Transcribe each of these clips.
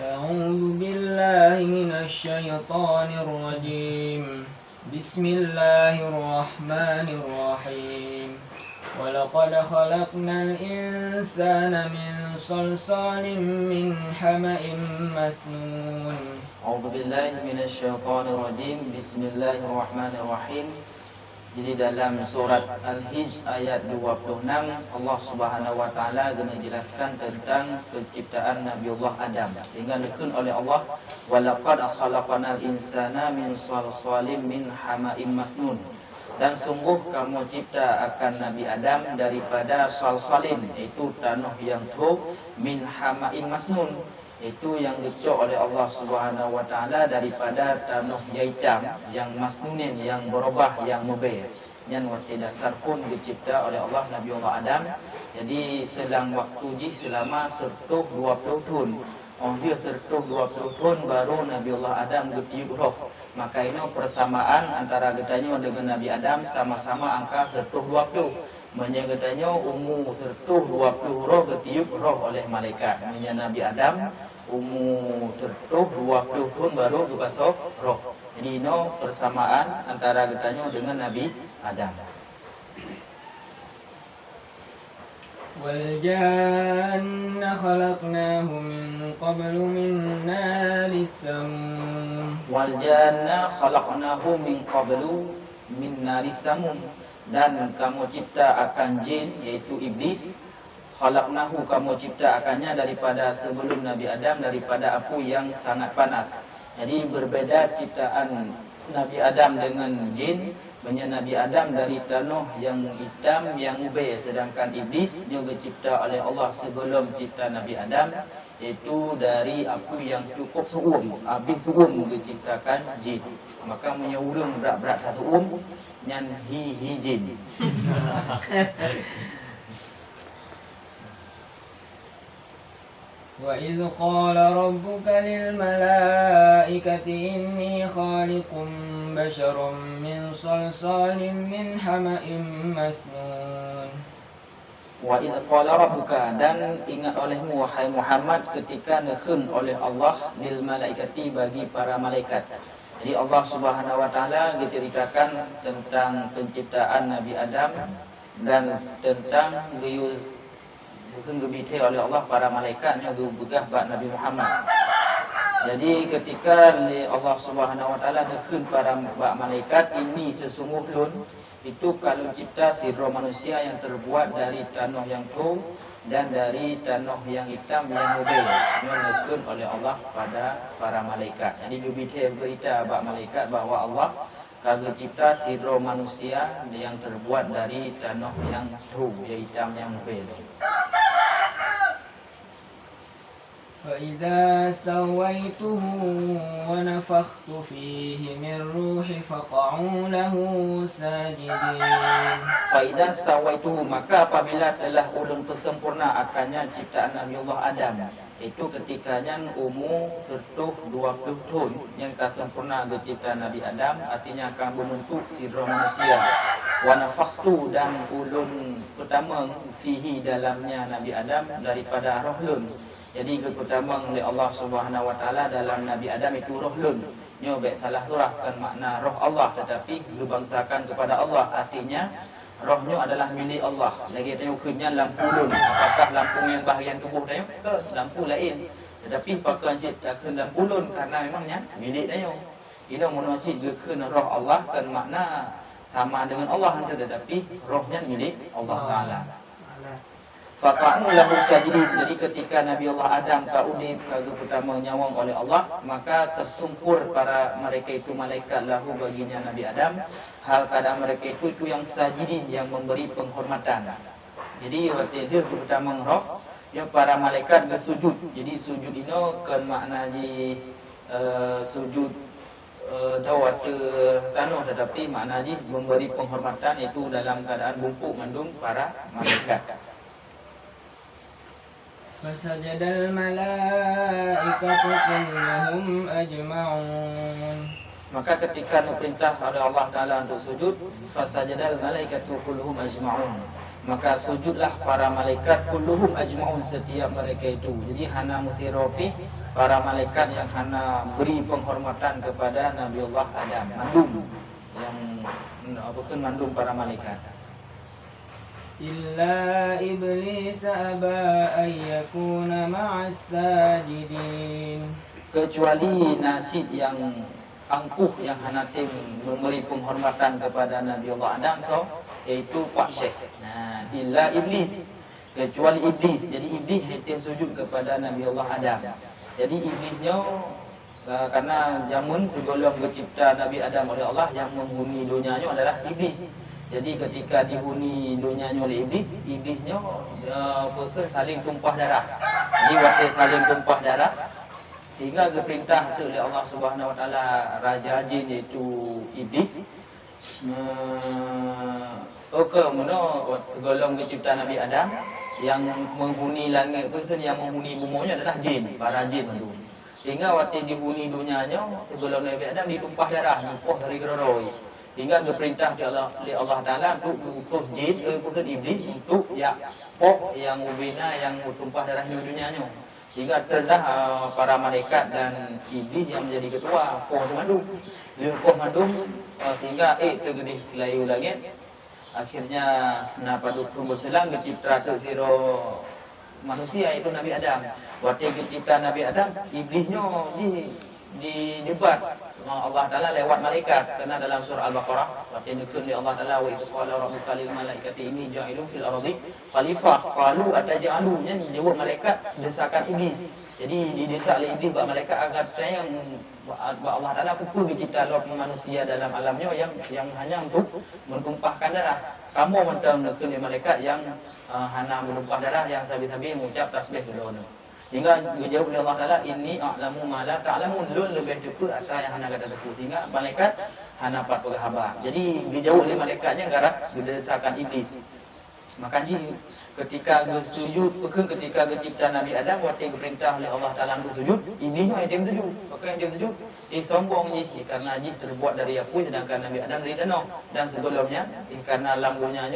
أعوذ بالله من الشيطان الرجيم. بسم الله الرحمن الرحيم. ولقد خلقنا الإنسان من صلصال من حمأ مسنون. أعوذ بالله من الشيطان الرجيم. بسم الله الرحمن الرحيم. Jadi dalam surat Al-Hijr ayat 26 Allah Subhanahu wa taala menjelaskan tentang penciptaan Nabiullah Adam, sehingga dikatakan oleh Allah walaqad khalaqnal insana min salsalin min hama'in masnun. Dan sungguh kamu cipta akan Nabi Adam daripada salsalin, iaitu tanah yang teruk, min hama'in masnun, itu yang dicok oleh Allah Subhanahu wa taala daripada tanah yang hitam, yang masnunin, yang berubah, yang mubir. Yang waktu dasar pun dicipta oleh Allah Nabiullah Adam. Jadi selang waktu selama 120 tahun. Dia 120 tahun baru Nabiullah Adam ditiup roh. Maka ini persamaan antara getanya dengan Nabi Adam sama-sama angka 120. Menjagatanya umur 120 roh ditiup roh oleh malaikat. Menjadi Nabi Adam umur 120 tahun baru dibasuh roh. Jadi ini persamaan antara getanya dengan Nabi Adam. والجان خلقناه من قبل من نار السموم. والجان خلقناه من قبل من نار السموم. Dan kamu cipta akan jin, yaitu iblis. Khalaqnahu, kamu cipta akannya daripada sebelum Nabi Adam, daripada api yang sangat panas. Jadi berbeza ciptaan Nabi Adam dengan jin. Nabi Adam dari tanah yang hitam, yang mubir. Sedangkan iblis juga dicipta oleh Allah sebelum cipta Nabi Adam, iaitu dari api yang cukup suum. Habis suum diciptakan jin. Maka menyurung berat-berat satu yang hi jin. وَإِذْ قَالَ رَبُّكَ لِلْمَلَائِكَةِ إِنِّي خَالِقٌ بَشَرًا مِنْ صَلْصَالٍ مِنْ حَمَإٍ مَسْنُونٍ. وَإِذْ قَالَ رَبُّكَ, dan ingat olehmu wahai Muhammad ketika nekun oleh Allah lil malaikati, bagi para malaikat. Jadi Allah Subhanahu wa taala diceritakan tentang penciptaan Nabi Adam dan tentang bukan gebite oleh Allah para malaikat yang begah bak Nabi Muhammad. Jadi ketika Allah Subhanahu wa taala nekun para bak malaikat, ini sesungguhnya itu kalau cipta sidra manusia yang terbuat dari tanah yang tua dan dari tanah yang hitam yang mubir, yang nekun oleh Allah pada para malaikat. Jadi gebite berita bak malaikat bahawa Allah kalau cipta sidra manusia yang terbuat dari tanah yang tua, yang hitam yang mubir. فَإِذَا سَوَّيْتُهُ وَنَفَخْتُ فِيهِ مِنْ رُوحِي فَقَعُوا لَهُ سَاجِدِينَ. فَإِذَا سَوَّيْتُهُ, maka apabila telah ulun kesempurna akannya ciptaan Nabiullah Adam, itu ketikanya umur 120 tahun yang tak sempurna ciptaan Nabi Adam, artinya akan membentuk sidra manusia. Wa nafakhtu, dan ulun pertama fihi dalamnya Nabi Adam daripada roh lun. Jadi keutamaan oleh Allah Subhanahu wa taala dalam Nabi Adam itu roh lun. Nyo baik salah surahkan makna roh Allah, tetapi dibangsakan kepada Allah, artinya rohnya adalah milik Allah. Lagi tengok hukumnya lampu lun. Apakah lampu yang bahagian tubuh dia? Lampu lain. Tetapi pakai ciptakan lampu lun karena memangnya milik dia. Ini menunjukkan kekan roh Allah kan makna sama dengan Allah, tetapi rohnya milik Allah Taala. Faqa'u lahu sajidin. Jadi ketika Nabi Allah Adam kaudib kagak pertama nyawang oleh Allah, maka tersungkur para mereka itu malaikat lahu baginya Nabi Adam, hal keadaan mereka itu yang sajidin, yang memberi penghormatan. Jadi waktu itu pertama roh yang para malaikat bersujud. Jadi sujud ini kan makna di sujud dawat tanah, tetapi makna di memberi penghormatan itu dalam keadaan bungkuk mandung para malaikat. فسجد الملائكة كلهم أجمعون. Maka ketika diperintah oleh Allah Ta'ala untuk sujud, fasajadal malaikatu kulluhum ajma'un, maka sujudlah para malaikat kulluhum ajma'un, setiap mereka itu. Jadi hana musirofi para malaikat yang hana beri penghormatan kepada Nabi Allah Adam, mandum yang bukan mandum para malaikat. Illa iblis aba an yakuna ma'as sajidin. Kecuali nasid yang angkuh yang hanatim memberi penghormatan kepada Nabi Allah Adam, iaitu Pak Syekh. Nah, illa iblis, kecuali iblis. Jadi iblis hanatim sujud kepada Nabi Allah Adam. Jadi iblisnya karena zaman sebelum dicipta Nabi Adam oleh Allah, yang menghuni dunianya adalah iblis. Jadi ketika dihuni dunianya oleh iblis, iblisnya saling tumpah darah. Jadi waktu saling tumpah darah, hingga diperintah oleh Allah Subhanahu Wa Taala raja jin iaitu iblis, golong dicipta Nabi Adam, yang menghuni langit pun yang menghuni bumi adalah jin, para jin itu. Hingga waktu dihuni dunianya sebelum Nabi Adam ditumpah darah, numpah dari geroroi. Hingga diperintah oleh Allah Taala untuk mengutus jin, bukan iblis, untuk yang membina yang tumpah darah di dunianya. Sehingga telah para malaikat dan iblis yang menjadi ketua Poh Mandum. Poh Mandum sehingga tergedih layu langit. Akhirnya napa dukung berselang kecipta terkira manusia itu Nabi Adam. Waktu kecipta Nabi Adam, iblisnya didebat Allah Taala lewat malaikat. Karena dalam surah Al-Baqarah waktu dikatakan oleh Allah Taala, wa idh qala rabbuka lil malaikati inni ja'ilun fil ardi khalifah qalu ataj'alu, nya jawab malaikat desakan iblis. Jadi didesak oleh iblis buat malaikat agar sayang Allah Taala pukul dicipta manusia dalam alamnya yang hanya untuk mentumpahkan darah. Kamu mentang oleh malaikat yang hanya menumpah darah, yang sabi-sabi mengucap tasbih dulu. Hingga dijawab oleh Allah Taala, inni a'lamu ma la ta'lamun, lun lebih cepat asal yang hana kata tepu. Sehingga malaikat hana pat khabar. Jadi dijawab oleh malaikatnya garah didesakan iblis. Makanya ketika bersujud, ketika dicipta Nabi Adam, waktu diperintah oleh Allah Taala untuk sujud, iblisnya yang sujud. Maka yang dia sujud, sombong ni karena ji terbuat dari api, sedangkan Nabi Adam dari tanah. Dan sebelumnya karena lambungnya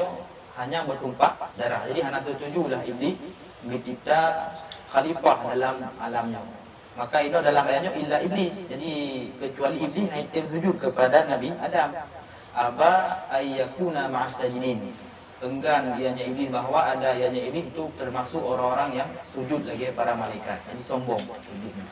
hanya bertumpah darah. Jadi hana setujulah iblis dicipta khalifah dalam alamnya. Maka itu dalam ayatnya illa iblis. Jadi kecuali iblis hanya sujud kepada Nabi Adam. Aba ayyakuna ma'as sajidin. Enggan ianya iblis bahawa ada ianya iblis itu termasuk orang-orang yang sujud lagi para malaikat. Jadi sombong iblisnya.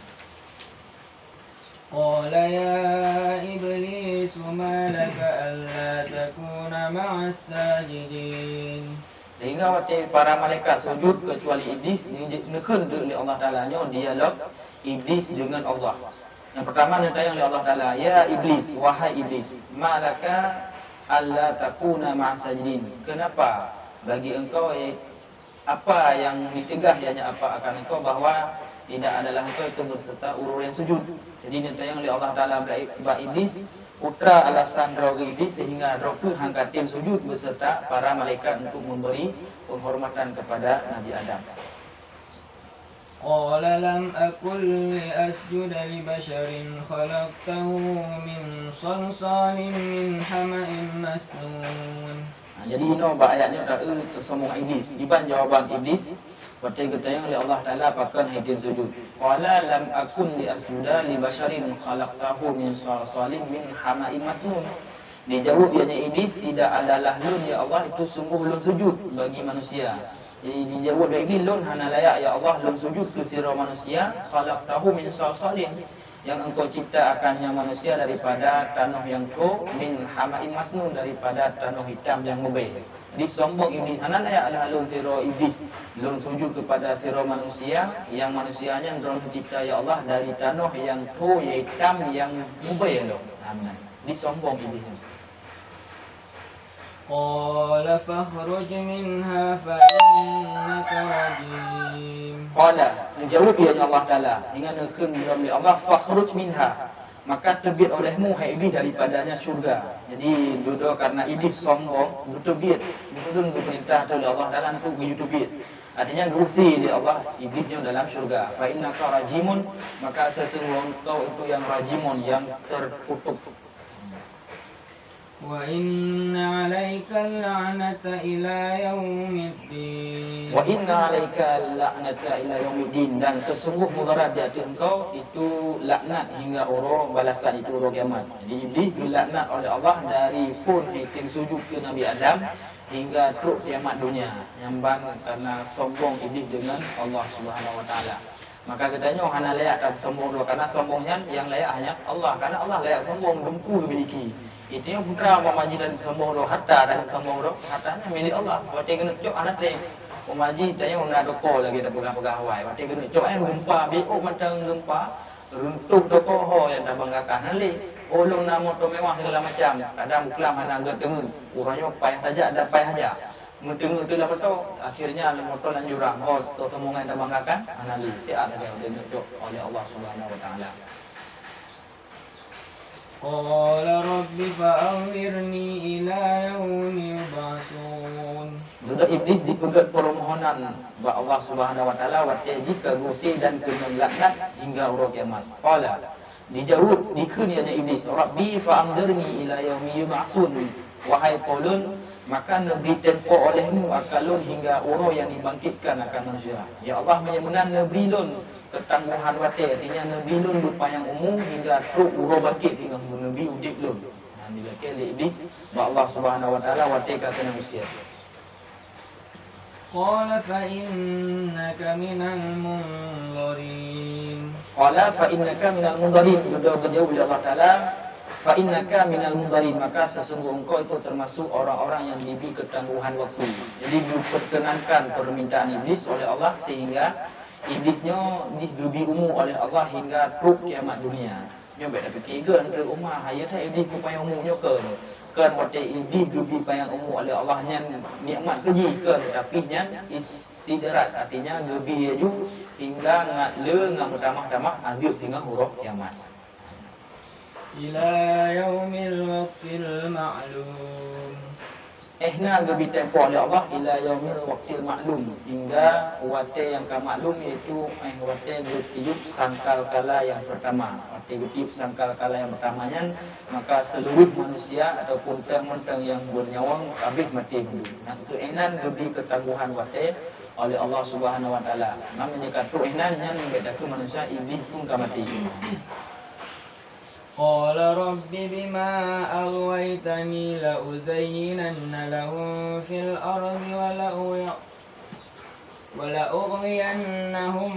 Qala ya iblis ma laka alla takuna ma'as sajidin. Sehingga waktu para malaikat sujud kecuali iblis, nekun oleh Allah Taala nya dialog iblis dengan Allah. Yang pertama ditanya oleh Allah Taala, ya iblis, wahai iblis, malaka alla takuna ma'as sajidin. Kenapa bagi engkau apa yang ditegah ianya apa akan engkau bahawa tidak adalah engkau itu berserta urur yang sujud. Jadi ditanya oleh Allah Taala kepada iblis, putra alasan rogi iblis sehingga rogi hangkatim sujud beserta para malaikat untuk memberi penghormatan kepada Nabi Adam. Qala lam akul li asjuda li basharin khalaqtahu min salsalin min hama'in masnun. Jadi ini ayatnya tersombong iblis. Iban jawaban iblis waktu ditanya oleh Allah Taala apakah haitin sujud. Qala lam akun li asjuda li basharin khalaqtahu min salsalin min hama'in masnun. Dijawab ianya iblis, tidak adalah lun ya Allah itu sungguh lun sujud bagi manusia. Jadi dijawab oleh iblis, lun hana layak ya Allah lun sujud ke sira manusia, khalaqtahu min salsalin, yang engkau ciptakannya manusia daripada tanah yang ko, min hama'in masnun, daripada tanah hitam yang mubin. Jadi sombong iblis, hana layak adalah lun sira iblis lun sujud kepada sira manusia, yang manusianya engkau cipta ya Allah dari tanah yang ko, hitam yang mubin lo. Amin. Jadi sombong iblis. Qala fakhruj minha fa innaka rajim. Qala, menjawab ianya Allah Taala dengan nekun oleh Allah, fakhruj minha, maka terbit olehmu hai iblis daripadanya syurga. Jadi duduk karena iblis sombong, berterbit, betul perintah oleh Allah Taala untuk berterbit. Artinya gerusi oleh Allah iblisnya dalam syurga. Fa innaka rajimun, maka sesungguhnya engkau itu yang rajimun, yang terkutuk. وإن عليك اللعنة إلى يوم الدين. Wa inna alaika la'nata ila yaumiddin, dan sesungguh mudarat di atas engkau itu laknat hingga orang balasan itu orang kiamat. Jadi iblis dilaknat oleh Allah dari pun hitim sujud ke Nabi Adam hingga teruk kiamat dunia. Nyambang karena sombong iblis dengan Allah Subhanahu wa taala. Maka katanya hana layak tak sombong dua, karena sombongnya yang layak hanya Allah, karena Allah layak sombong dengku memiliki. Itu yang putra mamaji dan sombong dua, hatta dan sombong dua, hatanya milik Allah. Waktu kena cok anak teh. Umaji tanya nak doko lagi tak pegang Hawaii. Waktu kena cok yang gempa, biok macam gempa, runtuh doko ho yang tak banggakan halik. Olong nama motor mewah segala macam. Kadang kelam hana agak tengah. Urangnya payah saja, ada payah saja. Mendengar tu lah betul. Akhirnya motor dan jurang. Oh, tu semua yang tak banggakan. Anali. Siap ada yang ditunjuk oleh Allah Subhanahu Wa Taala. Qala rabbi fa'awirni ila yawmi yub'atsun. Sudah iblis dipegat permohonan kepada Allah Subhanahu Wa Taala waktu jika gusi dan kena laknat hingga hari kiamat. Qala dijawab dikunianya iblis, rabbi fa'anzirni ila yawmi yub'atsun. Wahai Paulun, maka negeri tempo olehmu akalun hingga orang yang dibangkitkan akan manusia. Ya Allah menyemunan negeri lun ketangguhan wate, artinya negeri lun berpayang umum hingga teruk orang bangkit hingga negeri ujib lun. Dilakil iblis ba Allah Subhanahu Wa Taala wate kata manusia. Qala fa innaka minal munzirin. Qala fa innaka minal munzirin. Sudah berjawab oleh Allah Taala, fa innaka minal munzirin, maka sesungguhnya engkau itu termasuk orang-orang yang diberi ketangguhan waktu. Jadi diperkenankan permintaan iblis oleh Allah sehingga iblisnya diberi umur oleh Allah hingga teruk kiamat dunia. Nyo bet dapat tiga antara umar hayat iblis kupayang umurnya kan waktu iblis diberi payang umur oleh Allah nya nikmat keji tapi nya istidrat, artinya diberi ju hingga ngat le ngam tamah-tamah azab hingga huruf kiamat. Ila yaumil waqtil ma'lum. Ehna lebih tempoh oleh Allah ila yaumil waqtil ma'lum, hingga waktu yang maklum iaitu waktu tiup sangkal kala yang pertama. Waktu tiup sangkal kala yang pertamanya, maka seluruh manusia ataupun termentang yang bernyawa habis mati dulu. Nah itu ehnan lebih ketangguhan waktu oleh Allah Subhanahu Wa Taala. Namanya kata ehnan yang membedakan manusia iblis pun mati. Qala rabbi bima aghwaytani la uzayyinanna lahum fil ardi wa la ughwiyannahum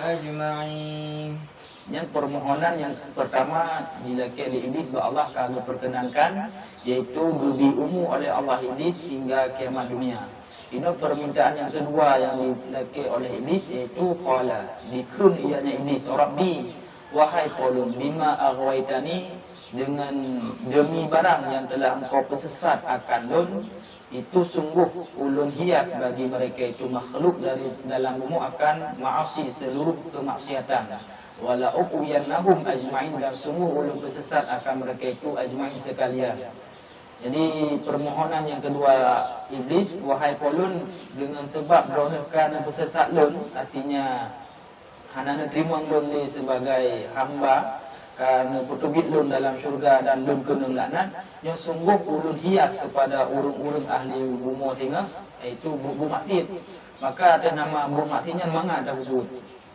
ajma'in. Yang permohonan yang pertama dilakil oleh iblis bahawa Allah akan perkenankan, yaitu diberi umur oleh Allah iblis hingga kiamat dunia. Ini permintaan yang kedua yang dilakil oleh iblis, iaitu qala dikun ianya iblis, rabbi wahai Paulun, bima aghwaytani, dengan demi barang yang telah engkau pesesat akan lun, itu sungguh ulun hias bagi mereka itu makhluk dari dalam bumi akan ma'asi seluruh kemaksiatan. Wala uqwiyannahum ajma'in, dan sungguh ulun pesesat akan mereka itu ajma'in sekalian. Jadi permohonan yang kedua iblis, wahai Paulun, dengan sebab kerana pesesat lun, artinya hana terima lun ni sebagai hamba kerana petubit lun dalam syurga dan lun kena laknat, yang sungguh ulun hias kepada urung-urung ahli bumi tinggal, iaitu bu matit. Maka atas nama bu matitnya mangat dah bubut.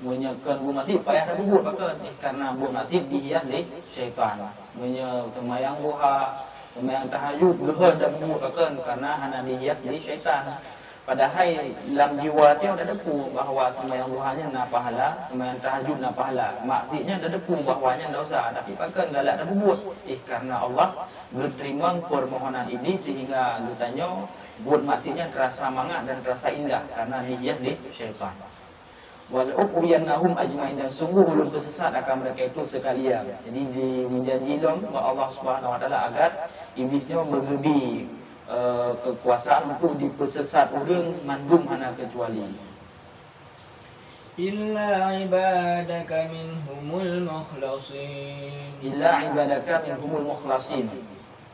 Menyakan bu matit payah dah bubut bahkan karena bu matit dihias oleh syaitan. Menye semayang duha, semayang tahajud, gehan dah bubut bahkan karena hana dihias oleh syaitan. Padahal dalam jiwa dia dah depu bahawa sembahyang duhanya nak pahala, sembahyang tahajud nak pahala. Maksudnya dah depu bahawanya dosa, tapi pakan galak dah bubut. Karena Allah berterima permohonan ini sehingga ditanya buat maksudnya terasa mangat dan terasa indah karena dihias di syaitan. Wal uqwiyannahum ajma'in, dan sungguh ulun tersesat akan mereka itu sekalian. Jadi menjanjikan kepada Allah Subhanahu Wa Taala agar iblisnya bergebi kekuasaan untuk dipersesat orang mandum hana kecuali illa ibadaka minhumul mukhlasin. Illa ibadaka minhumul mukhlasin.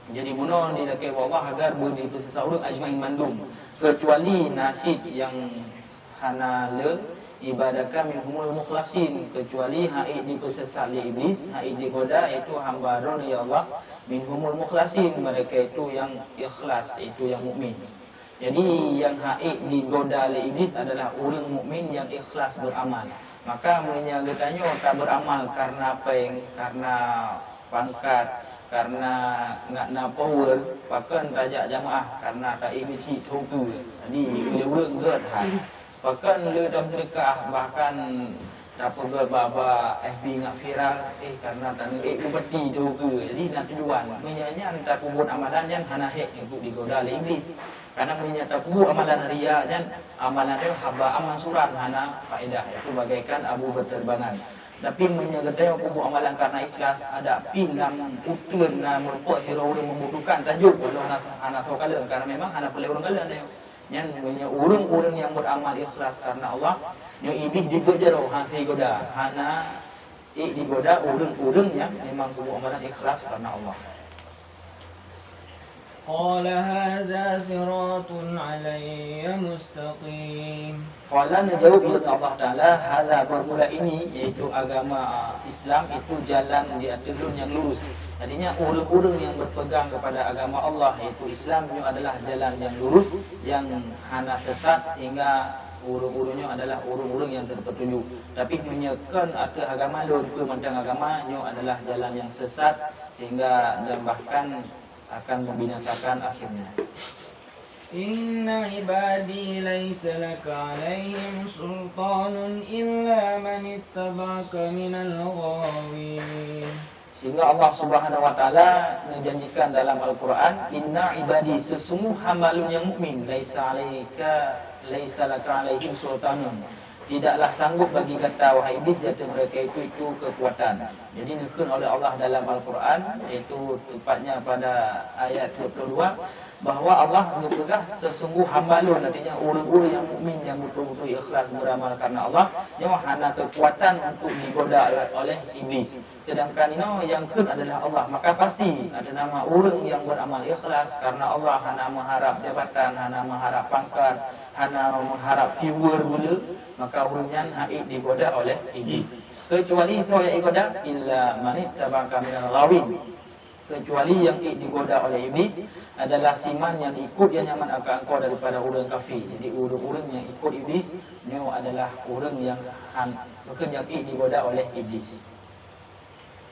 Jadi munon dilakil Allah agar boleh dipersesat orang ajma'in mandum, kecuali nasid yang hana le ibadaka minhumul mukhlasin, kecuali haid dipersesat li iblis, haid digoda itu hamba ya Allah minhumul mukhlasin, mereka itu yang ikhlas, itu yang mukmin. Jadi yang haid digoda li iblis adalah orang mukmin yang ikhlas beramal. Maka menyagatanya tak beramal karena apa yang karena pangkat, karena nak power, bahkan tajak jamaah karena tak imiti tuku. Jadi leweng gerat. Bahkan le dalam sedekah, bahkan dapat buat baba FB ngak viral karena tak nak upeti tuku. Jadi nak tujuan menyanya tak kubur amalan yang hana hek untuk digoda oleh iblis. Karena menyata kubur amalan ria dan amalan itu haba amal surat hana faedah, itu bagaikan abu berterbangan. Tapi menyatakan kubur amalan karena ikhlas ada pinang utun na merupakan hero orang membutuhkan tajuk kalau hana sokala, karena memang hana boleh orang kala dia. Yang punya orang-orang yang beramal ikhlas karena Allah, yang iblis digojaro hati goda, hana digoda orang-orang yang memang kubur amalan ikhlas karena Allah. قال هذا صراط علي مستقيم. Qala menjawab oleh Allah Ta'ala, hadza bermula ini, yaitu agama Islam itu jalan di atas yang lurus. Artinya orang-orang yang berpegang kepada agama Allah yaitu Islam itu adalah jalan yang lurus, yang hana sesat, sehingga orang-orangnya adalah orang-orang yang terpetunjuk. Tapi menyekan atas agama lain pemandang agama itu adalah jalan yang sesat, sehingga dan bahkan akan membinasakan akhirnya. Inna ibadi laysa laka alaihim sultanun illa man ittaba'aka minal ghawin. Sehingga Allah Subhanahu wa taala menjanjikan dalam Al-Qur'an, inna ibadi, sesungguh hamba-Mu yang mukmin, laysa laka alaihim sultanun, tidaklah sanggup bagi kata wahai iblis di atas mereka itu kekuatan. Jadi dikatakan oleh Allah dalam Al-Quran, iaitu tepatnya pada ayat 22, bahawa Allah berpegang sesungguh hamba-Mu, artinya orang-orang yang mukmin yang betul-betul ikhlas beramal karena Allah, yang hana kekuatan untuk digoda oleh iblis. Sedangkan ini yang kun adalah Allah, maka pasti ada nama orang yang beramal ikhlas karena Allah, hana mengharap jabatan, hana mengharap pangkat, hana mengharap viewer gula, maka orangnya haid digoda oleh iblis. Kecuali itu yang digoda illa man ittaba'aka minal ghawin, kecuali yang digoda oleh iblis adalah siman yang ikut yang nyaman akan engkau daripada orang kafir. Jadi orang-orang yang ikut iblis ini adalah orang yang bukan yang digoda oleh iblis.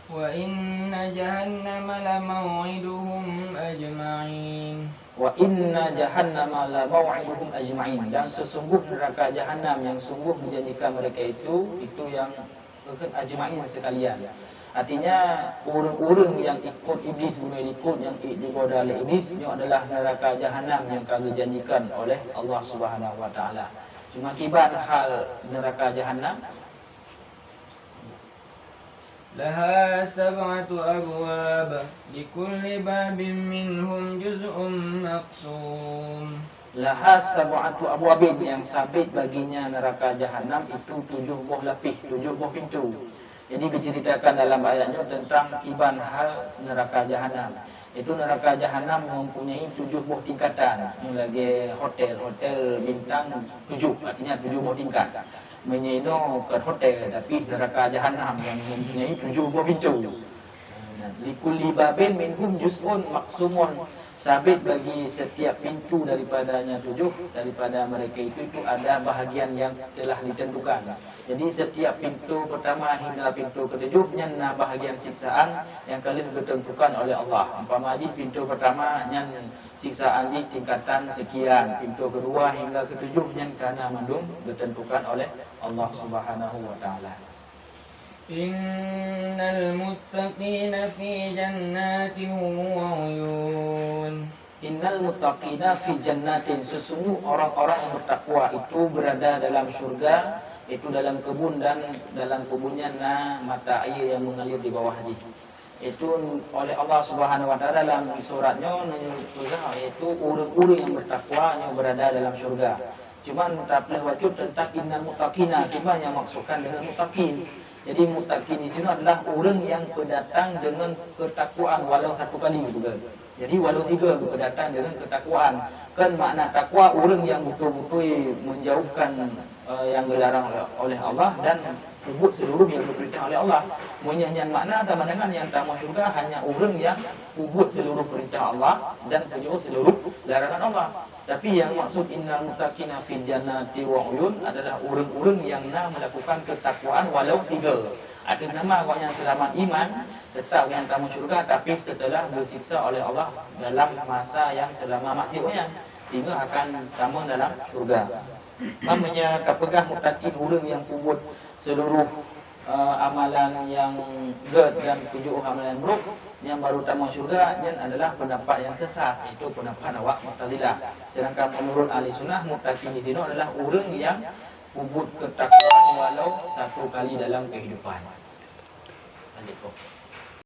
Wa inna jahannama la maw'iduhum ajma'in. Wa inna jahannama la maw'iduhum ajma'in, dan sesungguh neraka jahanam yang sungguh menjanjikan mereka itu yang bukan ajma'in sekalian. Artinya orang-orang yang ikut iblis, bukan ikut yang digoda oleh iblis, itu adalah neraka jahanam yang kami janjikan oleh Allah Subhanahu wa taala. Cuma akibat hal neraka jahanam, laha sab'atu abwab likulli babin minhum juz'un maqsum. laha sab'atu abwabin, yang sabit baginya neraka jahanam itu 7 buah lapis, 7 buah pintu. Jadi diceritakan dalam ayatnya tentang kiban hal neraka jahanam. Itu neraka jahanam mempunyai 7 buah tingkatan. Ini lagi hotel bintang 7, artinya 7 buah tingkat. Menyino ke hotel, tapi neraka jahanam yang mempunyai 7 buah pintu. Likulli babin minhum juz'un maqsumun, sabit bagi setiap pintu daripadanya 7, daripada mereka itu ada bahagian yang telah ditentukan. Jadi setiap pintu pertama hingga pintu ke-7 nya bahagian siksaan yang kali ditentukan oleh Allah. Umpama di pintu pertama nya siksaan di tingkatan sekian, pintu kedua hingga ke-7 nya kana mandum ditentukan oleh Allah Subhanahu wa taala. Innal muttaqina fi jannatin wa uyun. Innal muttaqina fi jannatin, sesungguh orang-orang yang bertakwa itu berada dalam surga, itu dalam kebun, dan dalam kebunnya mata air yang mengalir di bawahnya. Itu oleh Allah Subhanahu wa taala dalam suratnya surga, yaitu orang-orang yang bertakwa yang berada dalam surga. Cuma tak boleh wajib tentang innal muttaqina, cuma yang maksudkan dengan muttaqin. Jadi muttaqin di sini adalah orang yang berdatang dengan ketakwaan walau 1 kali juga. Jadi walau 3 berdatang dengan ketakwaan. Kan makna takwa orang yang betul-betul menjauhkan yang dilarang oleh Allah dan kubut seluruh yang diperintah oleh Allah. Menyanyian makna sama dengan yang tamu syurga hanya orang yang kubut seluruh perintah Allah dan menjauh seluruh larangan Allah. Tapi yang maksud innal muttaqina fil jannati wa uyun adalah orang-orang yang nak melakukan ketakwaan walau 3. Ada nama orang yang selamat iman tetap yang tamu syurga, tapi setelah bersiksa oleh Allah dalam masa yang selama maksudnya 3 akan tamu dalam syurga. Namanya kapegah muttaqin orang yang kubut seluruh amalan yang ged dan 7 amalan buruk yang baru tamu syurga yang adalah pendapat yang sesat, itu pendapat awak Mu'tazilah. Sedangkan menurut ahli sunnah muttaqin di sini adalah orang yang kubut ketakwaan walau 1 kali dalam kehidupan. Lanjut.